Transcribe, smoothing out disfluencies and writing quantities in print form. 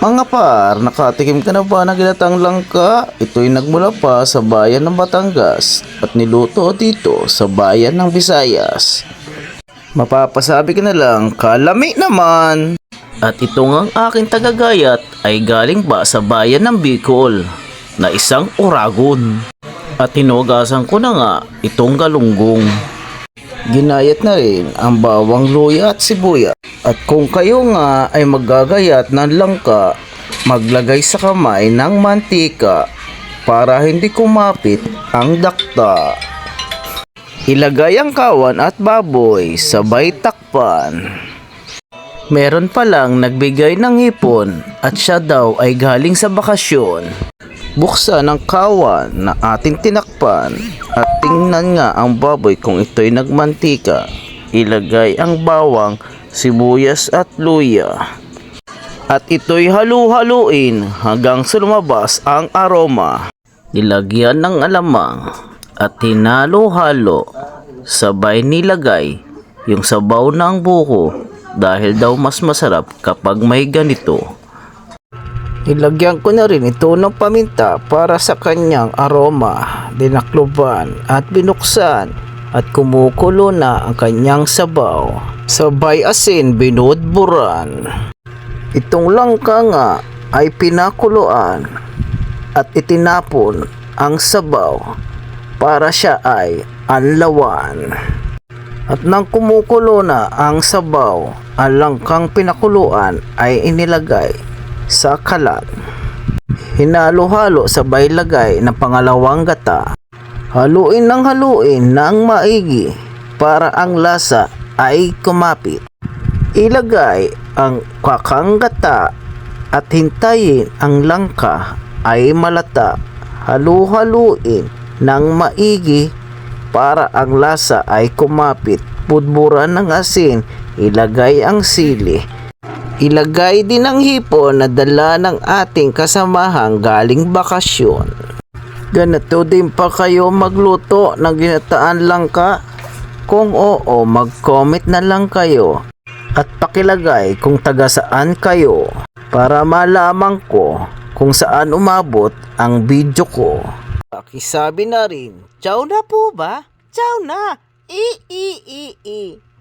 Mga par, nakatikim ka na ba ng ginatang langka? Ito'y nagmula pa sa bayan ng Batangas at niluto dito sa bayan ng Visayas. Mapapasabi ka na lang, kalami naman! At ito ngang aking tagagayat ay galing ba sa bayan ng Bicol na isang oragon. At hinugasan ko na nga itong galunggong. Ginayat na rin ang bawang, luya at sibuyas. At kung kayo nga ay maggagayat ng langka, maglagay sa kamay ng mantika para hindi kumapit ang dakta. Ilagay ang kawan at baboy, sabay takpan. Meron palang nagbigay ng hipon at siya daw ay galing sa bakasyon. Buksan ang kawan na ating tinakpan at tingnan nga ang baboy kung ito'y nagmantika. Ilagay ang bawang, sibuyas at luya. At ito'y halu-haluin hanggang sa lumabas ang aroma. Nilagyan ng alamang at hinalo-halo. Sabay nilagay yung sabaw ng buko dahil daw mas masarap kapag may ganito. Nilagyan ko na rin ito ng paminta para sa kanyang aroma. Dinakluban at binuksan at kumukulo na ang kanyang sabaw. Sabay asin binudburan. Itong langka nga ay pinakuluan at itinapon ang sabaw para siya ay anlawan. At nang kumukulo na ang sabaw, ang langkang pinakuluan ay inilagay sa kalan. Hinalo-halo sabay lagay ng pangalawang gata. Haluin ng maigi para ang lasa ay kumapit. Ilagay ang kakang gata at hintayin ang langka ay malata. Halu-haluin ng maigi para ang lasa ay kumapit. Budburan ng asin, ilagay ang sili. Ilagay din ang hipon na dala ng ating kasamahang galing bakasyon. Ganito din pa kayo magluto ng ginataan langka? Kung oo, mag-comment na lang kayo at pakilagay kung taga saan kayo para malaman ko kung saan umabot ang video ko. Pakisabi na rin, ciao na po ba? Ciao na! I.